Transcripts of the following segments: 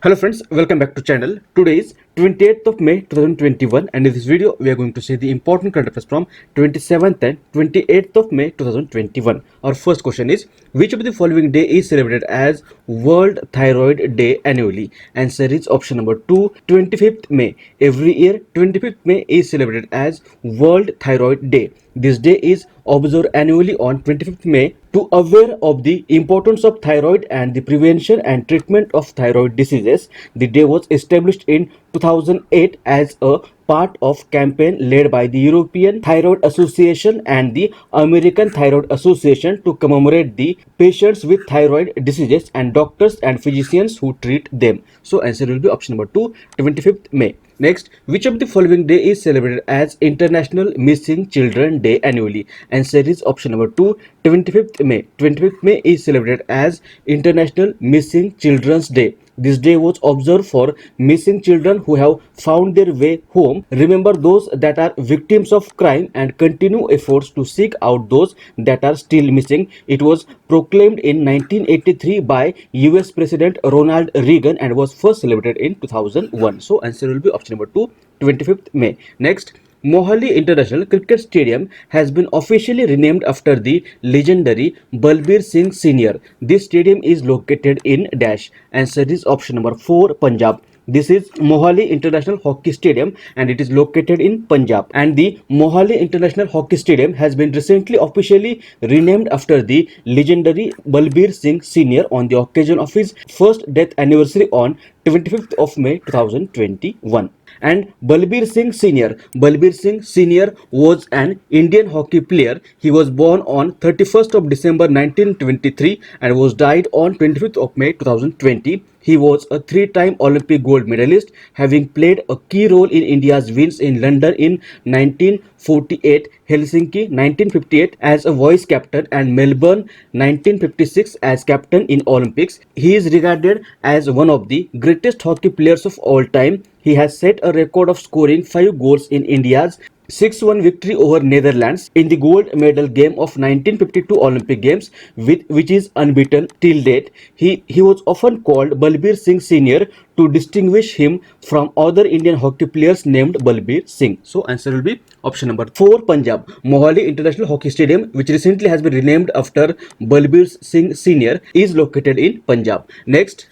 Hello friends, welcome back to channel. Today is 28th of May 2021 and in this video we are going to see the important current affairs from 27th and 28th of May 2021. Our first question is, which of the following day is celebrated as World Thyroid Day annually? Answer is option number 2, 25th May. Every year 25th May is celebrated as World Thyroid Day. This day is observed annually on 25th May to aware of the importance of thyroid and the prevention and treatment of thyroid diseases. The day was established in 2008 as a part of campaign led by the European Thyroid Association and the American Thyroid Association to commemorate the patients with thyroid diseases and doctors and physicians who treat them. So answer will be option number 2, 25th May. Next, which of the following day is celebrated as International Missing Children Day annually? Answer is option number 2, 25th May. 25th May is celebrated as International Missing Children's Day. This day was observed for missing children who have found their way home, remember those that are victims of crime, and continue efforts to seek out those that are still missing. It was proclaimed in 1983 by US President Ronald Reagan and was first celebrated in 2001. So answer will be option number 2, 25th May. Next, Mohali International Cricket Stadium has been officially renamed after the legendary Balbir Singh Senior. This stadium is located in dash. Answer is option number 4, Punjab. This is Mohali International Hockey Stadium and it is located in Punjab. And the Mohali International Hockey Stadium has been recently officially renamed after the legendary Balbir Singh Senior on the occasion of his first death anniversary on 25th of May 2021. And Balbir Singh Senior was an Indian hockey player. He was born on 31st of December 1923 and was died on 25th of May 2020. He was a three-time Olympic gold medalist, having played a key role in India's wins in London in 1948, Helsinki 1958 as a vice captain, and Melbourne 1956 as captain in Olympics. He is regarded as one of the greatest hockey players of all time. He has set a record of scoring 5 goals in India's 6-1 victory over Netherlands in the gold medal game of 1952 Olympic Games, which is unbeaten till date. He was often called Balbir Singh Senior to distinguish him from other Indian hockey players named Balbir Singh. So answer will be option number 4, Punjab. Mohali International Hockey Stadium, which recently has been renamed after Balbir Singh Senior, is located in Punjab. Next,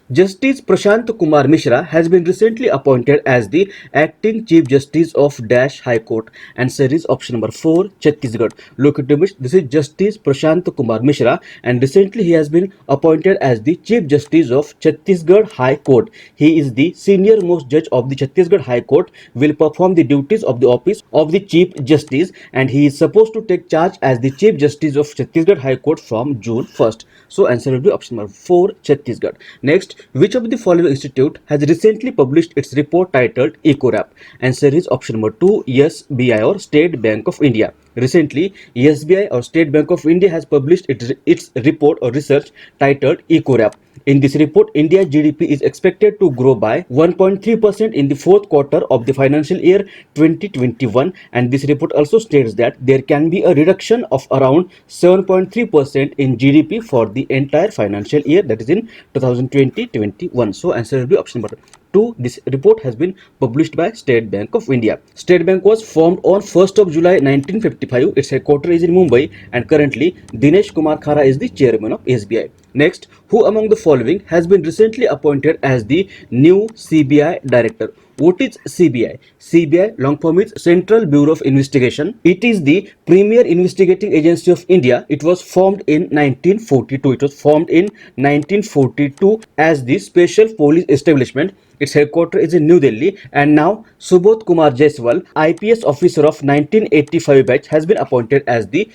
Justice Prashant Kumar Mishra has been recently appointed as the acting Chief Justice of Dash High Court. Answer is option number 4, Chhattisgarh. Look at this is Justice Prashant Kumar Mishra and recently he has been appointed as the Chief Justice of Chhattisgarh High Court. He is the senior most judge of the Chhattisgarh High Court, will perform the duties of the office of the Chief Justice, and he is supposed to take charge as the Chief Justice of Chhattisgarh High Court from June 1st. So answer will be option number 4, Chhattisgarh. Next, which of the following institute has recently published its report titled EcoRap? Answer is option number 2, SBI or State Bank of India. Recently, SBI or State Bank of India has published its report or research titled EcoRap. In this report, India's GDP is expected to grow by 1.3% in the fourth quarter of the financial year 2021, and this report also states that there can be a reduction of around 7.3% in GDP for the entire financial year, that is in 2020-21. So answer will be option number 2. This report has been published by State Bank of India. State Bank was formed on 1st of July 1955. Its headquarters is in Mumbai and currently Dinesh Kumar Khara is the chairman of SBI. Next, who among the following has been recently appointed as the new CBI director? What is CBI? CBI long form is Central Bureau of Investigation. It is the premier investigating agency of India. It was formed in 1942. It was formed in 1942 as the Special Police Establishment. Its headquarters is in New Delhi, and now Subodh Kumar Jaiswal, IPS officer of 1985 batch, has been appointed as the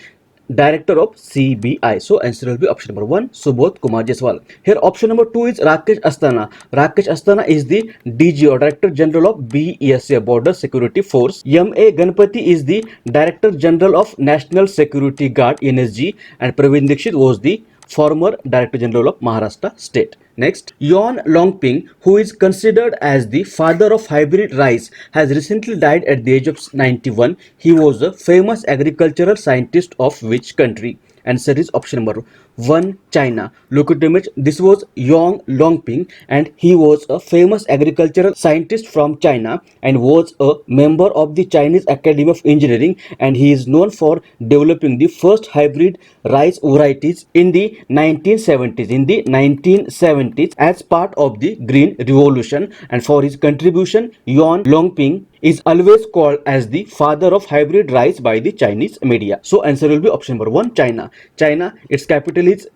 Director of CBI. So answer will be option number 1, Subodh Kumar Jaiswal. Here option number 2 is Rakesh Asthana. Rakesh Asthana is the DG or Director General of BSA, Border Security Force. M.A. Ganpati is the Director General of National Security Guard, NSG, and Praveen Dixit was the former Director General of Maharashtra State. Next, Yon Longping, who is considered as the father of hybrid rice, has recently died at the age of 91. He was a famous agricultural scientist of which country? Answer is option number 1. China. Look at the image. This was Yong Longping, and he was a famous agricultural scientist from China and was a member of the Chinese Academy of Engineering, and he is known for developing the first hybrid rice varieties in the 1970s as part of the Green Revolution. And for his contribution, Yuan Longping is always called as the father of hybrid rice by the Chinese media. So answer will be option number 1, China. China, its capital is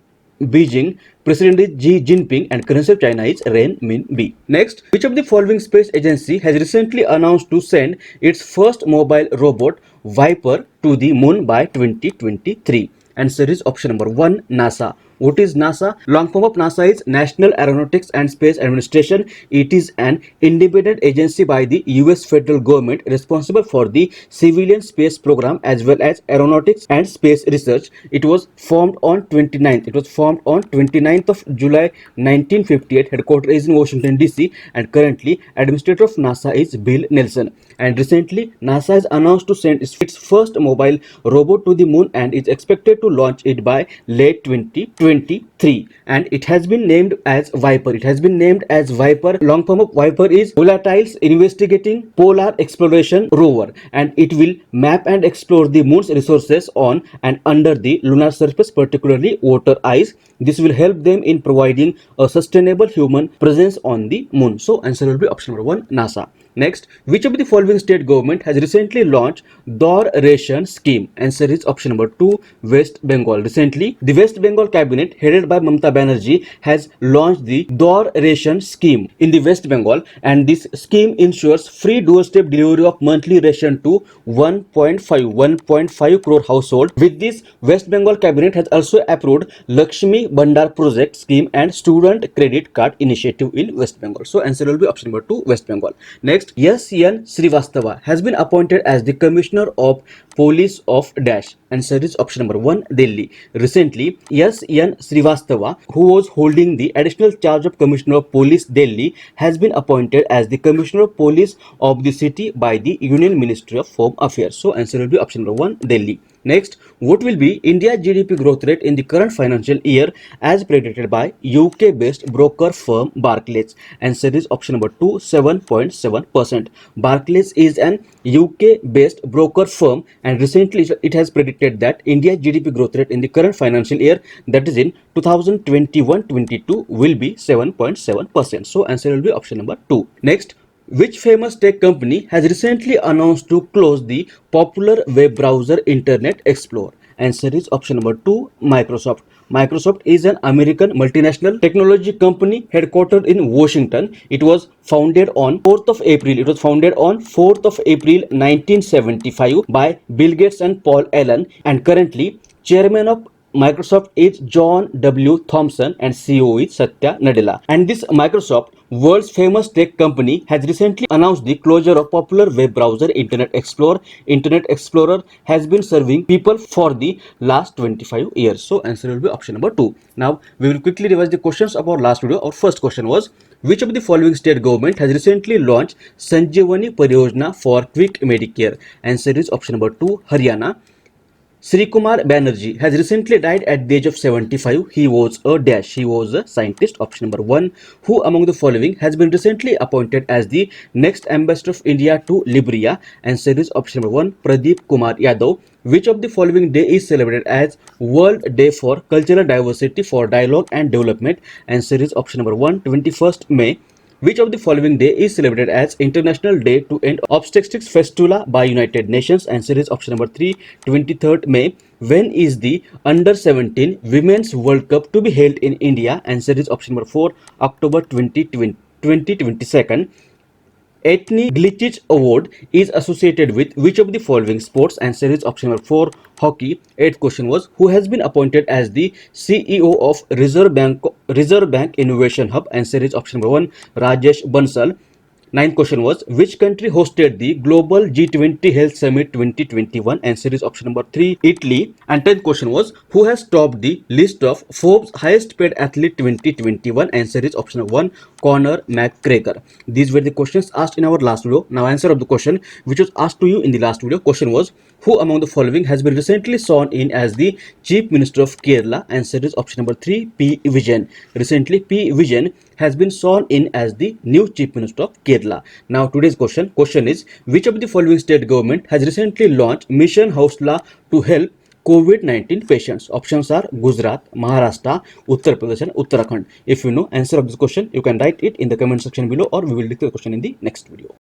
Beijing, President is Xi Jinping, and currency of China is renminbi. Next, which of the following space agency has recently announced to send its first mobile robot Viper to the moon by 2023? Answer is option number 1, NASA. What is NASA? Long form of NASA is National Aeronautics and Space Administration. It is an independent agency by the US federal government responsible for the civilian space program as well as aeronautics and space research. It was formed on 29th of July 1958. Headquarters is in Washington DC, and currently administrator of NASA is Bill Nelson. And recently NASA has announced to send its first mobile robot to the moon and is expected to launch it by late 2023, and it has been named as Viper. Long form of Viper is Volatiles Investigating Polar Exploration Rover, and it will map and explore the moon's resources on and under the lunar surface, particularly water ice. This will help them in providing a sustainable human presence on the moon. So answer will be option number 1, NASA. Next, which of the following state government has recently launched Dor Ration scheme? Answer is option number 2, West Bengal. Recently, the West Bengal cabinet headed by Mamata Banerjee has launched the Dor Ration scheme in the West Bengal, and this scheme ensures free doorstep delivery of monthly ration to 1.5 crore household. With this, West Bengal cabinet has also approved Lakshmi Bandar project scheme and student credit card initiative in West Bengal. So answer will be option number 2, West Bengal. Next, S.N. Srivastava has been appointed as the Commissioner of Police of Dash. Answer is option number 1, Delhi. Recently, S.N. Srivastava, who was holding the additional charge of Commissioner of Police Delhi, has been appointed as the Commissioner of Police of the city by the Union Ministry of Home Affairs. So answer will be option number 1, Delhi. Next, what will be India's GDP growth rate in the current financial year as predicted by UK-based broker firm Barclays? Answer is option number 2, 7.7%. Barclays is an UK-based broker firm, and recently it has predicted that India's GDP growth rate in the current financial year, that is in 2021-22, will be 7.7%. So answer will be option number 2. Next, which famous tech company has recently announced to close the popular web browser Internet Explorer? Answer is option number 2, Microsoft. Microsoft is an American multinational technology company headquartered in Washington. It was founded on 4th of April. 1975 by Bill Gates and Paul Allen, and currently chairman of Microsoft is John W. Thompson and CEO is Satya Nadella. And this Microsoft, world's famous tech company, has recently announced the closure of popular web browser Internet Explorer. Internet Explorer has been serving people for the last 25 years. So answer will be option number 2. Now we will quickly revise the questions of our last video. Our first question was, which of the following state government has recently launched Sanjeevani Pariyojana for Quick Medicare? Answer is option number 2, Haryana. Sri Kumar Banerjee has recently died at the age of 75. He was a dash. He was a scientist. Option number 1. Who among the following has been recently appointed as the next ambassador of India to Liberia? Answer is option number 1, Pradeep Kumar Yadav. Which of the following day is celebrated as World Day for Cultural Diversity for Dialogue and Development? Answer is option number 1, 21st May. Which of the following day is celebrated as International Day to End Obstetrics Fistula by United Nations? Answer is option number 3, 23rd May. When is the Under 17 Women's World Cup to be held in India? Answer is option number 4, October 2022. Ethnic Glitchich Award is associated with which of the following sports? Answer is option number 4, hockey. Eighth question was, who has been appointed as the CEO of Reserve Bank Innovation Hub? Answer is option number 1, Rajesh Bansal. Ninth question was, which country hosted the Global G20 Health Summit 2021? Answer is option number 3, Italy. And 10th question was, who has topped the list of Forbes highest paid athlete 2021? Answer is option number 1, Conor McGregor. These were the questions asked in our last video. Now answer of the question which was asked to you in the last video. Question was, who among the following has been recently sworn in as the Chief Minister of Kerala? Answer is option number 3, P. Vijayan. Recently, P. Vijayan has been sworn in as the new Chief Minister of Kerala. Now today's question is, which of the following state government has recently launched Mission Hausla to help COVID-19 patients? Options are Gujarat, Maharashtra, Uttar Pradesh and Uttarakhand. If you know answer of this question, you can write it in the comment section below, or we will discuss the question in the next video.